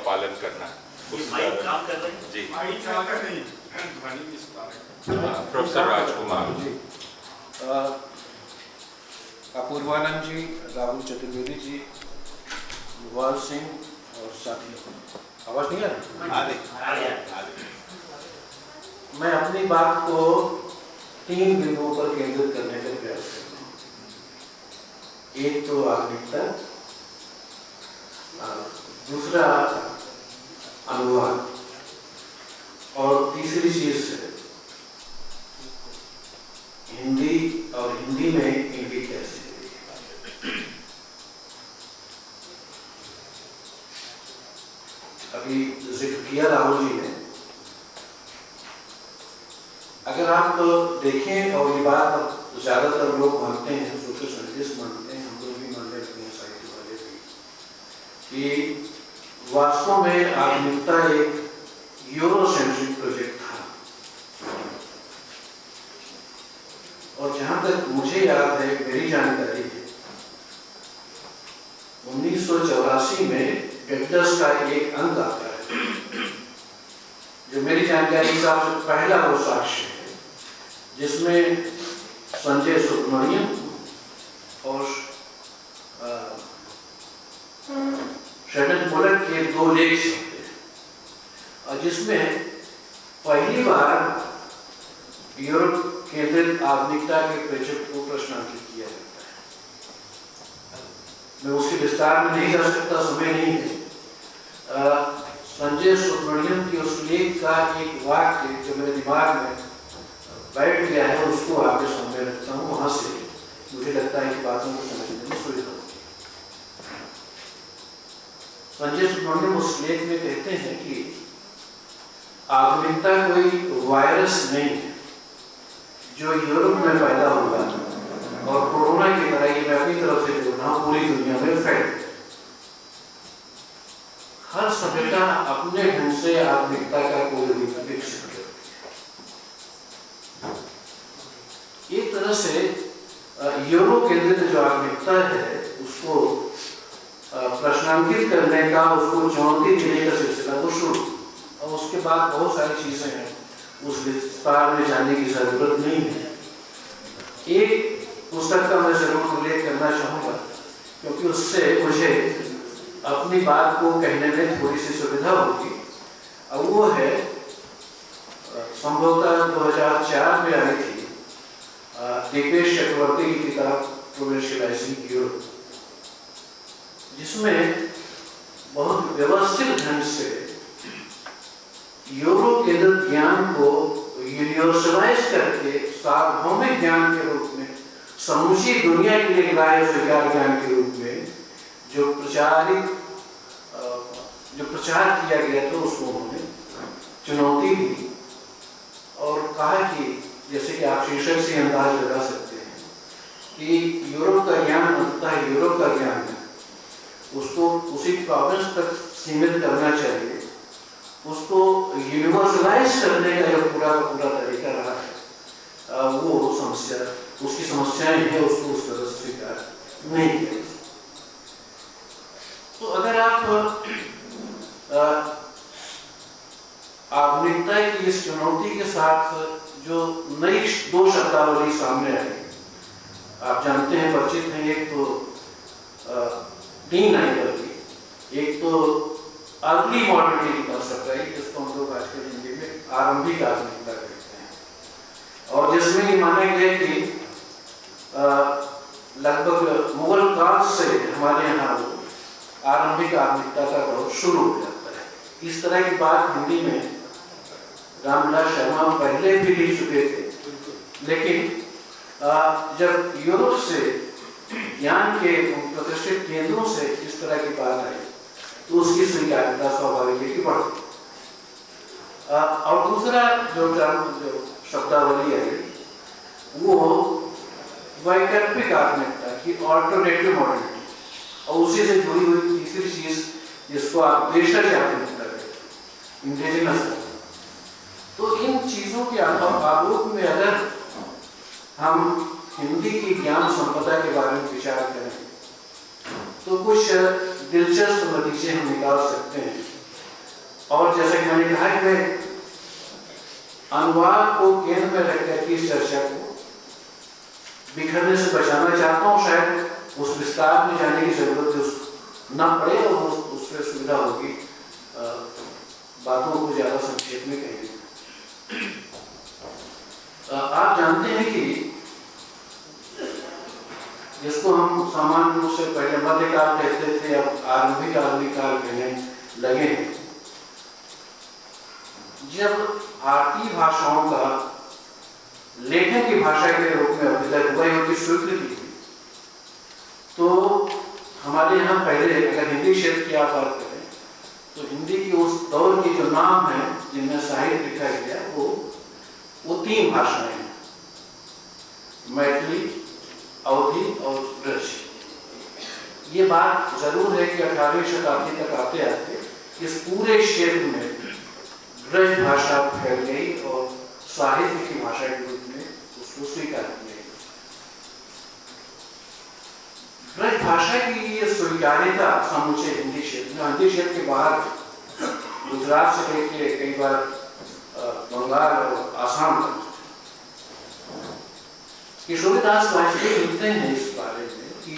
पालन करना काम कर रहे हैं जी। हाँ, प्रोफेसर राजकुमार जी, अपूर्वानंद जी, राहुल चतुर्वेदी जी, युवराज सिंह और साथी। आवाज नहीं आ रही? मैं अपनी बात को 3 बिंदुओं पर केंद्रित करने का प्रयास करूंगा। एक तो आधुनिकता, दूसरा अनुवाद और तीसरी चीज हिंदी और हिंदी में इनकी कैसे। अभी जिक्र किया राहुल जी ने, अगर आप देखें और ये बात ज्यादातर लोग मानते हैं, सोशल साइंटिस्ट मानते हैं, हम लोग भी मानने लगते हैं, साहित्य वाले भी, कि वास्तव में आधुनिकता एक यूरोसेंट्रिक प्रोजेक्ट था। और जहां तक मुझे याद है, मेरी जानकारी है, 1984 में पेप्टस का एक अंक आता है, जो मेरी जानकारी के हिसाब से पहला वो साक्ष्य है, जिसमें संजय सुब्रमण्यम और शेडन पोलक के 2 लेख होते हैं, और जिसमें पहली बार यूरोप केंद्रित आधुनिकता के प्रोजेक्ट को प्रश्नांकित किया जाता है। मैं उसके विस्तार में नहीं जा सकता, समय नहीं है। संजय सुब्रमण्यम की उस लेख का एक वाक्य जो मेरे दिमाग में बैठ गया है, उसको आपके सामने रखता हूँ। वहां से मुझे लगता है कि बातों को समझने में सुविधा होगी। संजय सुब्रमण्यम उस लेख में कहते हैं कि आधुनिकता कोई वायरस नहीं है जो यूरोप में पैदा हुआ और कोरोना की तरह ये मैं अपनी तरफ से जोड़ रहा हूं, पूरी दुनिया में फैल। हर सभ्यता अपने ढंग से आधुनिकता का कोई रूप विकसित करती है। एक तरह से यूरो केंद्रित जो आधुनिकता है, उसको प्रश्नांकित करने का, उसको चुनौती देने का सिलसिला वो शुरू, और उसके बाद बहुत सारी चीजें हैं, उस विस्तार में जाने की जरूरत नहीं है। एक पुस्तक का मैं जरूर उल्लेख करना चाहूँगा, क्योंकि उससे मुझे अपनी बात को कहने में थोड़ी सी सुविधा होगी, और वो है संभवतः 2004 में आई थी दीपेश चक्रवर्ती की किताब प्रोविंशियलाइजिंग यूरोप, जिसमें बहुत व्यवस्थित ढंग से यूरो केंद्रित ज्ञान को यूनिवर्सलाइज करके सार्वभौमिक ज्ञान के रूप में, समूची दुनिया के लिए ग्राह्य स्वीकार ज्ञान के रूप में जो प्रचार किया गया था, उसको उन्होंने चुनौती दी और कहा कि, जैसे कि आप शीर्षक से अंदाज लगा सकते हैं, कि यूरोप का ज्ञान अंततः यूरोप का ज्ञान है, उसको उसी प्रोविंस तक सीमित करना चाहिए, उसको यूनिवर्सलाइज करने का जो पूरा तरीका रहा है, वो समस्या, उसकी समस्याएं हैं, उसको उस तरह से स्वीकार नहीं किया। तो अगर आप आधुनिकता की इस चुनौती के साथ जो नई 2 शब्दावली सामने आई, आप जानते हैं, परिचित हैं, एक तो डीन आइडल की, एक तो अर्ली मॉडर्निटी की कंसेप्ट है, जिसको हम लोग आजकल हिंदी में आरंभिक आधुनिकता कहते हैं, और जिसमें ये माना गया कि लगभग मुगल काल से हमारे यहाँ आरंभिक आधुनिकता का दौर शुरू हो जाता है। इस तरह की बात हिंदी में रामविलास शर्मा पहले भी लिख चुके थे, लेकिन जब यूरोप से ज्ञान के प्रतिष्ठित केंद्रों से इस तरह की बात आई, तो उसकी स्वीकार्यता स्वाभाविक है कि बढ़ती। और दूसरा जो शब्दावली है, वो वैकल्पिक आधुनिकता की, ऑल्टरनेटिव मॉडर्निटी, और उसी से जुड़ी हुई तीसरी चीज जिसको आप देशज आधुनिकता कहते हैं, इंडिजिनस। तो इन चीजों के आलोक में अगर हम हिंदी की ज्ञान संपदा के बारे में विचार करें, तो कुछ दिलचस्प नतीजे हम निकाल सकते हैं। और जैसा कि मैंने कहा कि मैं अनुवाद को केंद्र में रखकर की इस चर्चा को बिखरने से बचाना चाहता हूँ। शायद उस विस्तार में जाने की जरूरत न पड़े और उससे सुविधा होगी बातों को ज्यादा संक्षेप में कहेंगे। आप जानते हैं कि जिसको हम सामान्य रूप से पहले मध्यकाल कहते थे, अब आरंभिक आधुनिक काल कहने लगे हैं। जब भारतीय भाषाओं का लेखन की भाषा के रूप में अभिलय हुआ की स्वीकृति हुई, तो हमारे यहाँ पहले अगर हिंदी क्षेत्र की आप बात करें तो हिंदी की उस दौर की जो नाम है जिनमें साहित्य लिखा गया वो 3 भाषाएं हैं, मैथिली, अवधी और ब्रज। ये बात जरूर है कि 18वीं शताब्दी तक आते आते इस पूरे क्षेत्र में ब्रज भाषा फैल गई और साहित्य की भाषा के रूप में उसको स्वीकार किया गया। ब्रज भाषा की ये स्वीकार्यता समूचे हिंदी क्षेत्र में, हिंदी क्षेत्र के बाहर गुजरात से लेके कई बार बंगाल और आसाम तक। किशोरीदास वाजपेयी लिखते हैं इस बारे में कि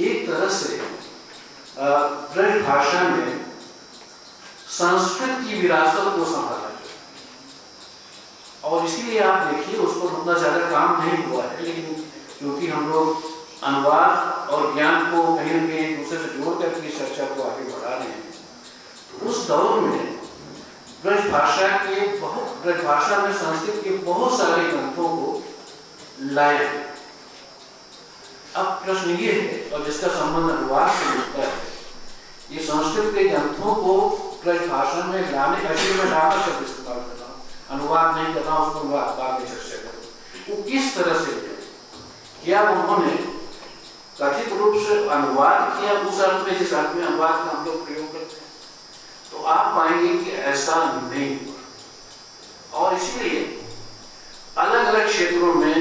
एक तरह से ब्रज भाषा में संस्कृत की विरासत को संभाला गया, और इसीलिए आप देखिए उस पर उतना ज्यादा काम नहीं हुआ है, लेकिन क्योंकि हम लोग अनुवाद और ज्ञान को कहीं न कहीं एक दूसरे से जोड़ करके इस चर्चा को आगे बढ़ा रहे हैं, तो उस दौर में ब्रज भाषा में संस्कृत के बहुत सारे ग्रंथों को लाया। अब प्रश्न ये है, और जिसका संबंध अनुवाद से होता है, ये संस्कृत के ग्रंथों को ब्रज भाषा में लाने का मैं लाना शब्द इस्तेमाल कर रहा हूँ, अनुवाद नहीं कर रहा हूँ, उसको बाद में चर्चा करूँ। वो किस तरह से क्या उन्होंने कथित रूप से अनुवाद किया उस अर्थ में जिस अर्थ में अनुवाद का हम लोग प्रयोग करते हैं, तो आप पाएंगे कि ऐसा नहीं हुआ। और इसीलिए अलग अलग क्षेत्रों में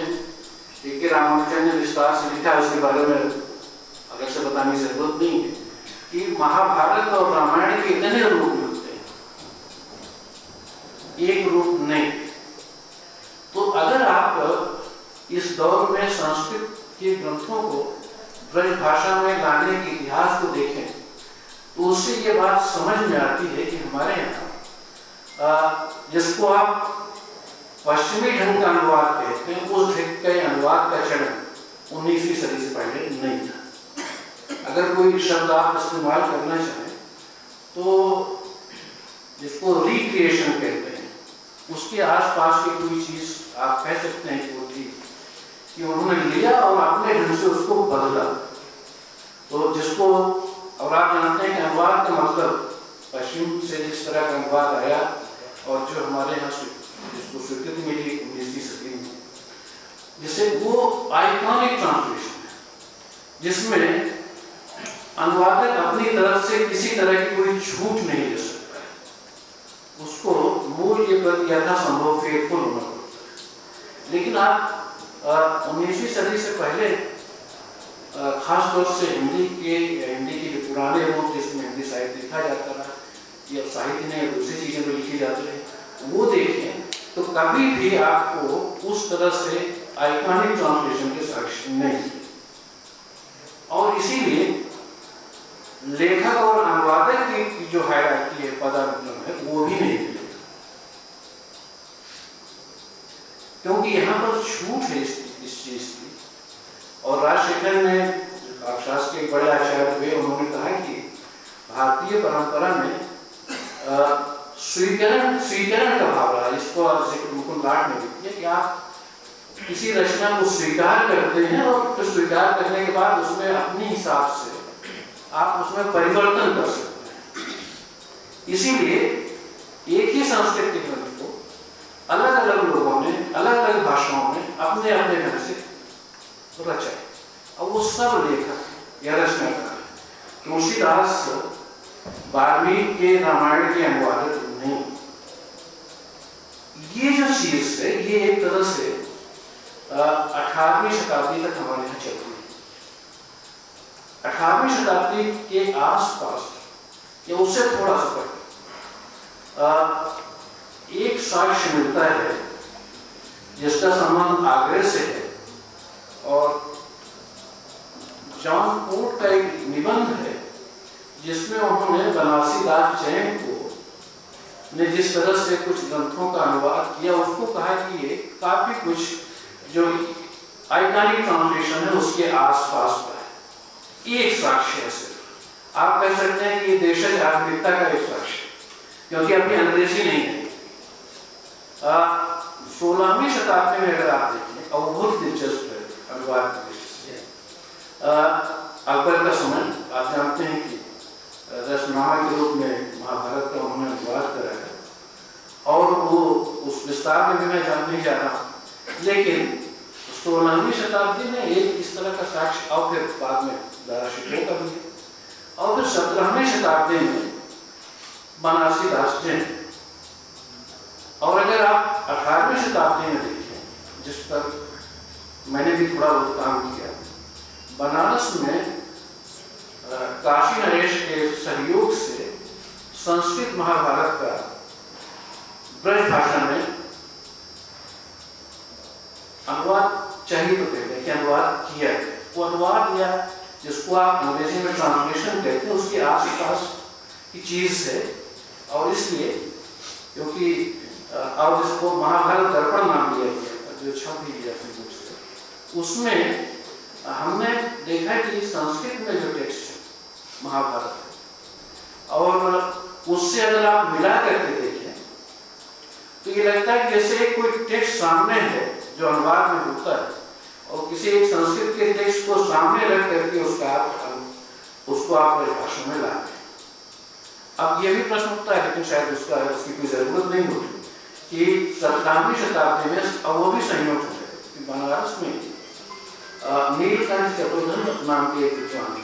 के रामानुजन ने विस्तार से लिखा है, उसके बारे में अलग से बताने की जरूरत नहीं है कि महाभारत और रामायण के इतने रूप होते हैं, एक रूप नहीं। तो अगर आप इस दौर में संस्कृत के ग्रंथों को ब्रज भाषा में लाने के इतिहास को देखें तो उससे ये बात समझ में आती है कि हमारे यहाँ जिसको आप पश्चिमी ढंग का अनुवाद कहते हैं, उस ढंग के अनुवाद का चलन 19वीं सदी से पहले नहीं था। अगर कोई शब्द आप इस्तेमाल करना चाहें तो जिसको रिक्रिएशन कहते हैं, उसके आसपास की कोई चीज आप कह सकते हैं कि वो थी कि उन्होंने लिया और अपने ढंग से उसको बदला। तो जिसको, और आप जानते हैं कि अनुवाद का मतलब पश्चिम से जिस तरह का अनुवाद आया और जो हमारे यहाँ जिसको स्वीकृति मिली 19वीं सदी में, जिसे वो आइकॉनिक ट्रांसलेशन है जिसमें अनुवादक अपनी तरफ से किसी तरह की कोई छूट नहीं ले सकता है, उसको मूल के प्रति यथासंभव फेथफुल होना पड़ता है। लेकिन आप 19वीं सदी से पहले खास तौर से हिंदी के जो पुराने रूप जिसमें हिंदी साहित्य लिखा जाता रहा या साहित्य ने दूसरी चीजें में लिखी जाती है, वो देखें तो कभी भी आपको उस तरह से आइकॉनिक ट्रांसलेशन के साक्ष्य नहीं। और इसीलिए लेखक और अनुवादक की जो हायरार्की है, पदानुक्रम है, वो भी नहीं मिलेगा, क्योंकि यहाँ पर छूट है इस चीज की। और राजशेखर ने, अर्थशास्त्र के बड़े आचार्य हुए, उन्होंने कहा कि भारतीय परंपरा में स्वीकरण का भाव रहा। इसको मुकुंद लाट ने लिखा है कि आप किसी रचना को स्वीकार करते हैं और फिर स्वीकार करने के बाद उसमें अपने हिसाब से आप उसमें परिवर्तन कर सकते हैं। इसीलिए एक ही संस्कृत के ग्रंथ को अलग अलग लोगों ने अलग अलग भाषाओं में अपने अपने ढंग से रचा है, और वो सब लेखक या रचनाकार तुलसीदास वाल्मीकि के रामायण के अनुवादक नहीं। ये जो चीज है ये एक तरह से 18वीं शताब्दी तक हमारे यहाँ चलती है। 18वीं शताब्दी के आसपास या उससे थोड़ा सा पहले एक साक्ष्य मिलता है जिसका संबंध आगरे से है, और जॉन पोर्ट का एक निबंध है जिसमें उन्होंने बनारसी दास जैन को ने जिस तरह से कुछ ग्रंथों का अनुवाद किया, उसको कहा कि ये काफी कुछ जो आइकॉनिक ट्रांसलेशन है उसके आसपास का है। एक साक्ष्य है सिर्फ, आप कह सकते हैं कि ये देशज आधुनिकता का एक साक्ष्य, क्योंकि अभी अंग्रेजी नहीं है। 16वीं शताब्दी में अगर आप देखें, और बहुत दिलचस्प है अनुवाद की दृष्टि से, अकबर का समय आप जानते हैं कि रचनामा के रूप में महाभारत का उन्होंने अनुवाद करा है, और वो उस विस्तार में भी मैं नहीं जा रहा हूँ, लेकिन 16वीं शताब्दी में एक इस तरह का साक्ष्य, और फिर बाद में दार्शनिकों का भी, और फिर 17वीं शताब्दी में बनारसी दास जैन, और अगर आप 18वीं शताब्दी में देखें, जिस पर मैंने भी थोड़ा बहुत काम किया, बनारस में काशी नरेश के सहयोग से संस्कृत महाभारत का ब्रज भाषा में अनुवाद, चाहिए तो कहते हैं कि अनुवाद किया है। वो अनुवाद या जिसको आप अंग्रेजी में ट्रांसलेशन कहते हैं, उसके आसपास की चीज है, और इसलिए क्योंकि और जिसको महाभारत दर्पण नाम दिया गया, जो छप भी दिया से, उसमें हमने देखा कि संस्कृत में जो टेक्स्ट है महाभारत है, और उससे अगर आप मिला करके देखें तो ये लगता है कि जैसे कोई टेक्स्ट सामने है जो अनुवाद में होता है, और किसी एक संस्कृत के टेक्स्ट को सामने रख करके उसको आप भाषा में लाते हैं। अब ये भी प्रश्न उठता है, लेकिन शायद उसकी कोई जरूरत नहीं होती कि 17वीं शताब्दी में, और वो भी संयोग है कि बनारस में नीलकंठ चतुर्भुज नाम के एक विद्वान थे,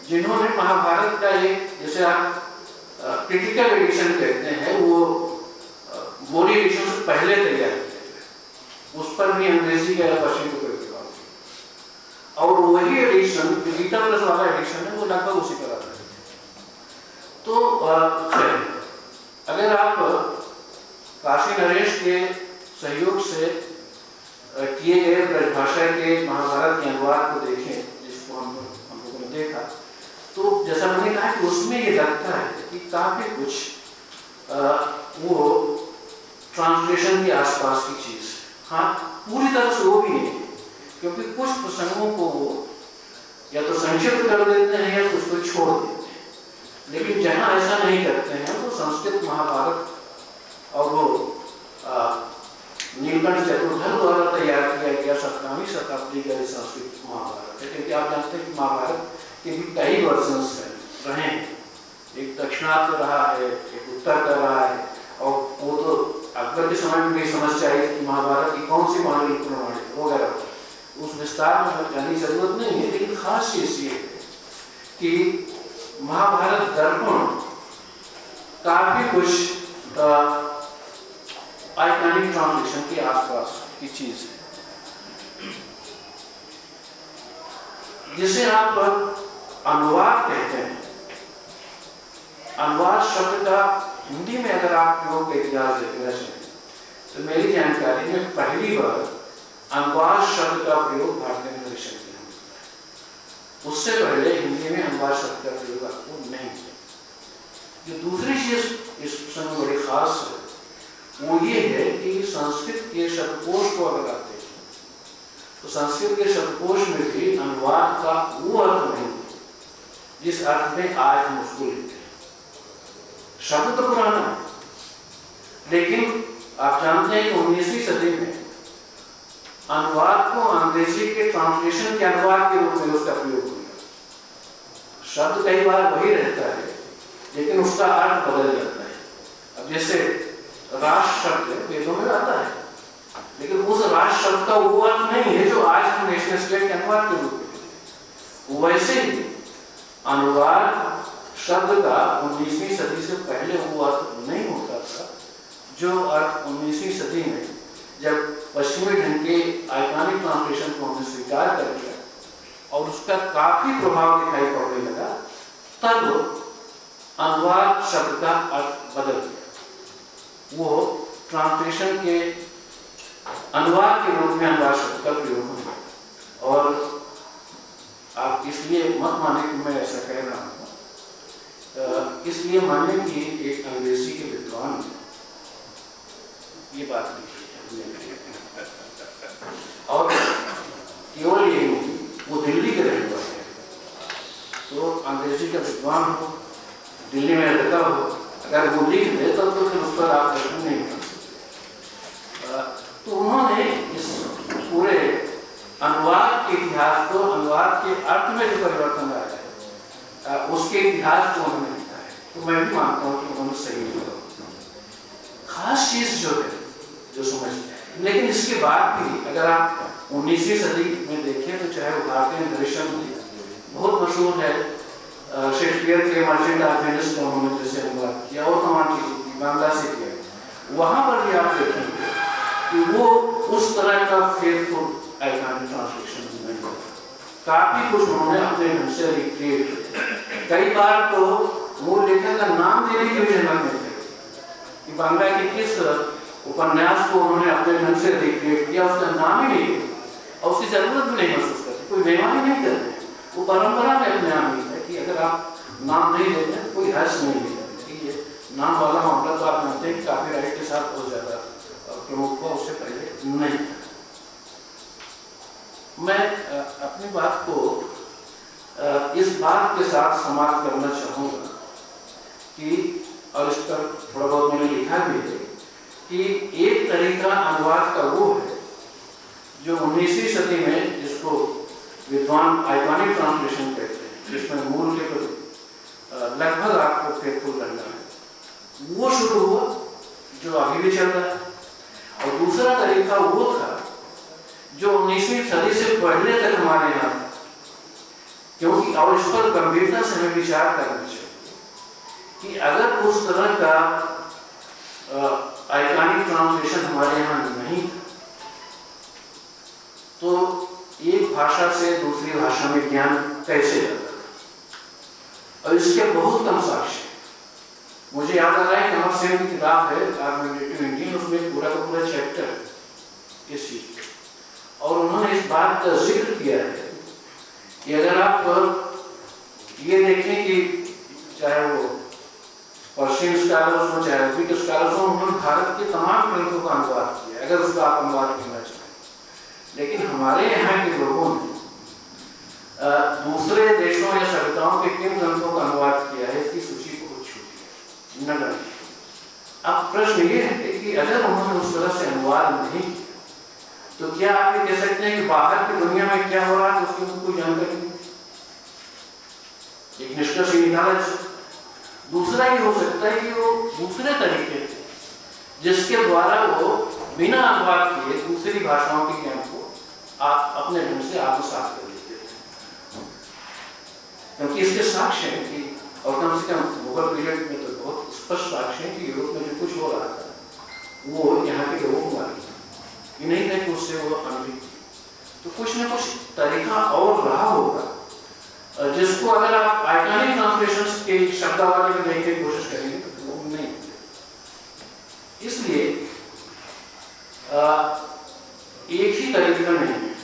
जिन्होंने महाभारत का एक, जैसे आप क्रिटिकल एडिशन कहते हैं, वो बोरी एडिशन से पहले तैयार किया, उस पर भी अंग्रेजी का पश्चिम को कोई प्रभाव नहीं, और वही एडिशन गीता प्लस वाला एडिशन है, वो लगभग उसी पर आता है। तो अगर आप काशी नरेश के सहयोग से किए गए ब्रजभाषा के महाभारत के अनुवाद को देखें, जिसको हम लोगों ने देखा, तो जैसा मैंने कहा कि उसमें ये लगता है कि काफी कुछ वो ट्रांसलेशन के आसपास की चीज, हाँ पूरी तरह से वो भी नहीं, क्योंकि कुछ प्रसंगों को वो या तो संक्षिप्त कर देते हैं या कुछ को छोड़ देते हैं, लेकिन जहाँ ऐसा नहीं करते हैं तो संस्कृत महाभारत और वो नीलकंठ चतुर्भुज द्वारा तैयार किया गया 17वीं शताब्दी का संस्कृत महाभारत है। क्योंकि आप जानते हैं कि महाभारत के भी कई वर्जन्स रहे हैं, एक दक्षिणार्थ रहा है, एक उत्तर का रहा है, और वो तो अकबर के समय में भी समस्या आई कि महाभारत की कौन सी पांडुलिपि प्रमाणित वगैरह, उस विस्तार में जाने की जरूरत नहीं है, लेकिन खास चीज ये है कि महाभारत दर्पण काफी कुछ आइकॉनिक ट्रांसलेशन के आसपास की चीज है, जिसे आप अनुवाद कहते हैं। अनुवाद शब्द का हिंदी में अगर आप प्रयोग का इतिहास देखना चाहें तो मेरी जानकारी में पहली बार अनुवाद शब्द का प्रयोग भारतीय दर्शन में होता है, उससे पहले हिंदी में अनुवाद शब्द का प्रयोग आपको नहीं किया। जो दूसरी चीज इस प्रसंग में बड़ी खास है वो ये है कि संस्कृत के शब्दकोश को अगर आप देखें तो संस्कृत के शब्दकोश में भी अनुवाद का वो अर्थ नहीं जिस अर्थ में आज हम उसको लेते हैं। शब्द तो पुराना है, लेकिन आप जानते हैं कि 19वीं सदी में अनुवाद को अंग्रेजी के ट्रांसलेशन के अनुवाद के रूप में उसका प्रयोग हुआ। शब्द कई बार वही रहता है, लेकिन उसका अर्थ बदल जाता है। अब जैसे राष्ट्र शब्द वेदों में आता है, लेकिन उस राष्ट्र शब्द का वो अर्थ नहीं है जो आज हम नेशनल स्टेट के अनुवाद के रूप में। वैसे ही अनुवाद शब्द का 19वीं सदी से पहले वो अर्थ नहीं होता था जो अर्थ 19वीं सदी में जब पश्चिमी ढंग के आइकॉनिक ट्रांसलेशन को हमने स्वीकार कर लिया और उसका काफी प्रभाव दिखाई पड़ने लगा, तब अनुवाद शब्द का अर्थ बदल गया। वो ट्रांसलेशन के अनुवाद के रूप में अनुवाद शब्द का प्रयोग होगा। और आप इसलिए मत माने कि मैं ऐसा कह रहा हूँ, इसलिए माने कि एक अंग्रेजी के विद्वान ये बात लिखी है और केवल ये नहीं, वो दिल्ली के रहने वाले हैं, तो अंग्रेजी का विद्वान हो, दिल्ली में रहता हो, अगर वो लिख दे तो फिर उस पर आप प्रश्न नहीं कर सकते। तो उन्होंने इस पूरे अनुवाद के इतिहास को, अनुवाद के अर्थ में जो परिवर्तन आया है उसके इतिहास को उन्होंने लिखा है। तो मैं भी मानता हूँ कि उन्होंने सही लिखा। खास चीज जो है जो समझते हैं, लेकिन इसके बाद भी अगर आप 19वीं सदी में देखें तो चाहे वो भारतीय दर्शन बहुत मशहूर है, शेक्सपियर के मर्चेंट ऑफ वेनिस का उन्होंने जैसे अनुवाद किया और कमाल की बांग्ला से किया, वहां पर भी आप देखेंगे कि वो उस तरह का फेथफुल आइकॉनिक ट्रांसलेशन नहीं होता। काफी कुछ उन्होंने अपने ढंग से रिक्रिएट किया। कई बार तो वो लेखक का नाम देने की भी जरूरत नहीं थी कि बांग्ला के किस उपन्यास को उन्होंने अपने ढंग से रिक्रिएट किया, उसका नाम ही नहीं दिया और उसकी जरूरत भी नहीं महसूस करते, कोई बेईमानी नहीं करते। वो परंपरा में अपने आप नहीं है कि अगर आप नाम नहीं देते कोई हर्ष नहीं देते कि ये नाम वाला मामला तो आप जानते हैं कि कॉपीराइट के साथ बहुत ज्यादा प्रमुख हुआ, उससे पहले नहीं था। मैं अपनी बात को इस बात के साथ समाप्त करना चाहूँगा कि, और इस पर थोड़ा बहुत मैंने लिखा भी है कि एक तरीका अनुवाद का वो है जो 19वीं सदी में जिसको विद्वान आइकॉनिक ट्रांसलेशन कहते हैं, जिसमें मूल के प्रति लगभग आपको फेथफुल करना है, वो शुरू हुआ जो अभी भी चल रहा है। और दूसरा तरीका वो था जो 19वीं सदी से पहले तक हमारे यहाँ था, क्योंकि और इस पर गंभीरता से हमें विचार करना चाहिए कि अगर उस तरह का आइकॉनिक ट्रांसलेशन हमारे यहाँ नहीं था तो एक भाषा से दूसरी भाषा में ज्ञान कैसे जाता था। और इसके बहुत कम साक्ष्य मुझे याद आ रहा है कि अमर सेन की किताब है आर्गुमेंटेटिव इंडियन, उसमें पूरा का पूरा चैप्टर इस चीज पे, और उन्होंने इस बात का जिक्र किया है कि अगर आप ये देखें कि चाहे वो पर्शियन स्कॉलर्स हो चाहे ग्रीक स्कॉलर्स हो, उन्होंने भारत के तमाम ग्रंथों का अनुवाद किया अगर उसका आप अनुवाद करना चाहें। लेकिन हमारे यहाँ के लोगों ने दूसरे देशों या सभ्यताओं के किन ग्रंथों का अनुवाद किया है इसकी सूची बहुत छोटी है, नगर। अब प्रश्न ये है कि अगर उन्होंने उस तरह से अनुवाद नहीं किया तो क्या आप ये कह सकते हैं कि बाहर की दुनिया में क्या हो रहा है उसकी कोई जानकारी नहीं? एक निष्कर्ष निकाला जा सकता। दूसरा ये हो सकता है कि वो दूसरे तरीके से जिसके द्वारा वो बिना अनुवाद किए दूसरी भाषाओं के ज्ञान को आप अपने ढंग से आत्मसात कर लेते थे, क्योंकि इसके साक्ष्य हैं कि, और कम से कम मुगल पीरियड में तो बहुत स्पष्ट साक्ष्य है कि यूरोप में जो कुछ हो रहा था वो यहाँ के लोगों को मालूम था, ये नहीं था कि उससे वो अनभिज्ञ थी। तो कुछ न कुछ तरीका और रहा होगा जिसको अगर आप आइकॉनिक ट्रांसलेशंस के शब्दावली में देखने की कोशिश करेंगे तो वो नहीं। इसलिए एक ही तरीका नहीं है,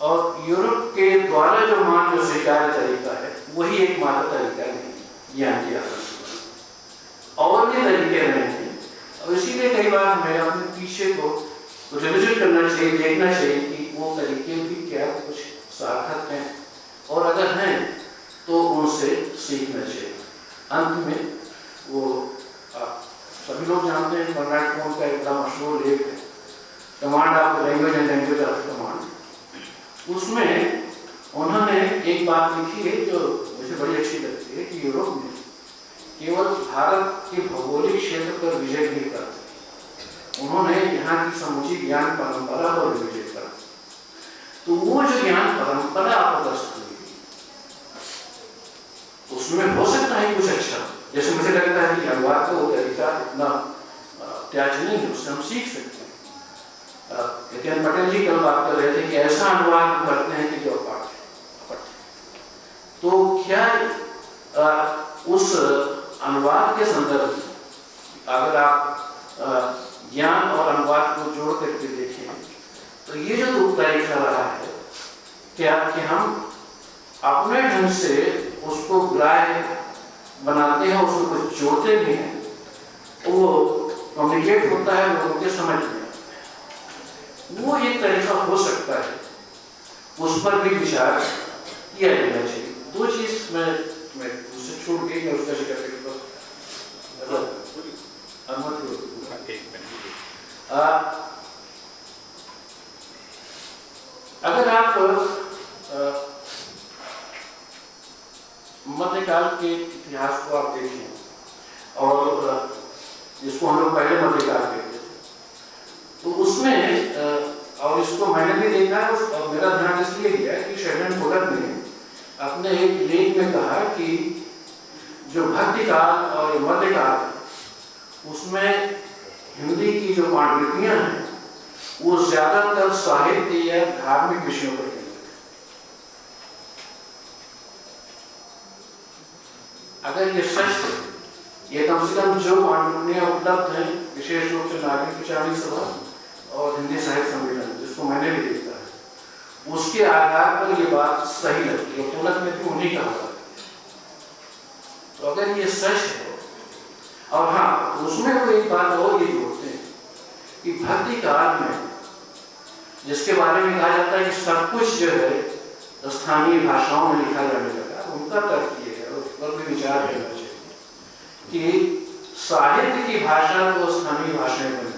और यूरोप के द्वारा जो मान जो स्वीकार्य तरीका है वही एक मात्र तरीका नहीं ज्ञान की आदत, और भी तरीके नहीं हैं। और इसीलिए कई बार हमें अपने पीछे को रिविजिट करना चाहिए, देखना चाहिए कि वो तरीके भी क्या कुछ सार्थक हैं, और अगर हैं तो उनसे सीखना चाहिए। अंत में वो सभी लोग जानते हैं बर्नार्ड कॉन का एक बड़ा मशहूर लेख है command of language and language of command. उसमें उन्होंने एक बात लिखी है जो मुझे बड़ी अच्छी लगती है कि यूरोप में केवल भारत के भौगोलिक क्षेत्र पर विजय नहीं करते, उन्होंने यहाँ की समूची ज्ञान परंपरा पर विजय करा। तो वो जो ज्ञान परंपरा आपत्ति उसमें हो सकता है कुछ अच्छा, जैसे मुझे लगता है कि अनुवाद का वो तरीका इतना त्याज नहीं है, उससे हम सीख सकते हैं। नितिन पटेल जी कल बात कर रहे थे कि ऐसा अनुवाद हम करते हैं कि जो अपठ्य, तो क्या उस अनुवाद के संदर्भ में अगर आप ज्ञान और अनुवाद को जोड़ करके देखें तो ये जो रूप तरीका रहा है क्या कि हम अपने ढंग से उसको ग्राह्य बनाते हैं, उसको कुछ जोड़ते भी हैं, वो कम्युनिकेट होता है, लोगों के समझ में आता है। वो एक तरीका हो सकता है, उस पर भी विचार किया जाना चाहिए। दो चीज मैं उससे छूट गई, मैं उसका जिक्र अगर आप मध्यकाल के इतिहास को आप देखें और जिसको हम लोग पहले मध्यकाल कहते थे, तो उसमें और इसको मैंने भी देखा है और मेरा ध्यान इसलिए गया कि शेल्डन फुलर ने अपने एक लेख में कहा कि जो भक्ति काल और मध्यकाल उसमें हिंदी की जो पांडुलिपियां हैं वो ज्यादातर साहित्य या धार्मिक विषयों पर केंद्रित है। अगर ये सच है, ये कम से कम जो पांडुलिपियां उपलब्ध हैं, विशेष रूप से नागरिक विचारणी सभा और हिंदी साहित्य सम्मेलन जिसको मैंने भी देखा है, उसके आधार पर ये बात सही लगती है। तुलक में भी उन्हीं का हुआ। तो अगर ये सच है, और हाँ उसमें वो एक बात और ये जोड़ते हैं कि भक्ति काल में जिसके बारे में कहा जाता है कि सब कुछ जो है स्थानीय भाषाओं में लिखा जाने लगा, उनका तर्क ये है, उस पर भी विचार करना चाहिए कि साहित्य की भाषा तो स्थानीय भाषाएं बनी,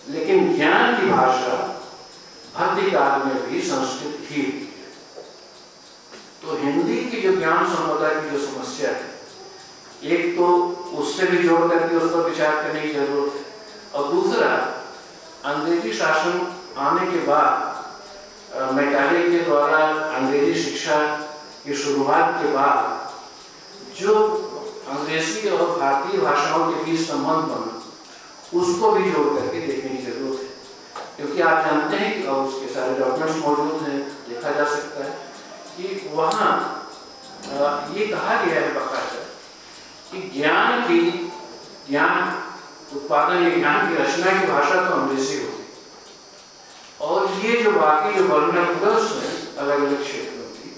लेकिन ज्ञान की भाषा भक्ति काल में भी संस्कृत ही है। तो हिंदी की जो ज्ञान संपदा की जो समस्या है, एक तो उससे भी जोड़ करके उस पर विचार करने की जरूरत है, और दूसरा अंग्रेजी शासन आने के बाद मैकाले के द्वारा अंग्रेजी शिक्षा की शुरुआत के बाद जो अंग्रेजी और भारतीय भाषाओं के बीच संबंध बना, उसको भी जोड़ करके देखने की जरूरत है। क्योंकि आप जानते हैं कि और उसके सारे डॉक्यूमेंट्स मौजूद हैं, देखा जा सकता है कि वहाँ ये कहा गया है बाकायदा कि ज्ञान उत्पादन या ज्ञान की रचना की भाषा तो अंग्रेजी होगी, और ये जो बाकी जो वर्नाकुलर्स हैं अलग अलग क्षेत्रों की,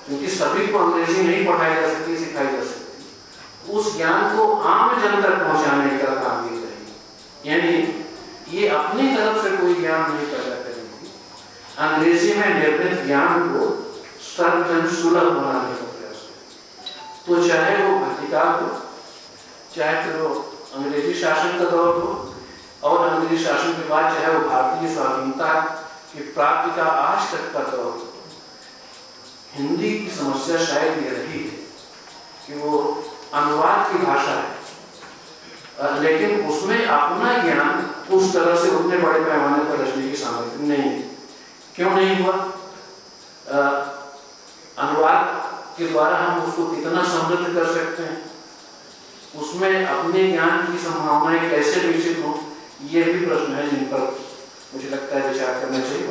क्योंकि सभी को अंग्रेजी नहीं पढ़ाई जा सकती, सिखाई जा सकती, उस ज्ञान को आम जन तक पहुंचाने का काम ये करेंगे। यानी ये अपनी तरफ से कोई ज्ञान नहीं पैदा करेंगे, अंग्रेजी में निर्मित ज्ञान को सर्वजन सुलभ बनाने का प्रयास करेंगे। तो चाहे वो भक्तिकाल हो, चाहे फिर वो अंग्रेजी शासन का दौर हो, और अंग्रेजी शासन के बाद चाहे वो भारतीय स्वाधीनता की प्राप्ति का आज तक का दौर हो, हिंदी की समस्या शायद ये रही है कि वो अनुवाद की भाषा है, लेकिन उसमें अपना ज्ञान उस तरह से उतने बड़े पैमाने पर रचने की सामर्थ्य नहीं है। क्यों नहीं हुआ? अनुवाद के द्वारा हम उसको कितना समृद्ध कर सकते हैं, उसमें अपने ज्ञान की संभावनाएं कैसे विकसित हो, ये भी प्रश्न है जिन पर मुझे लगता है विचार करना चाहिए।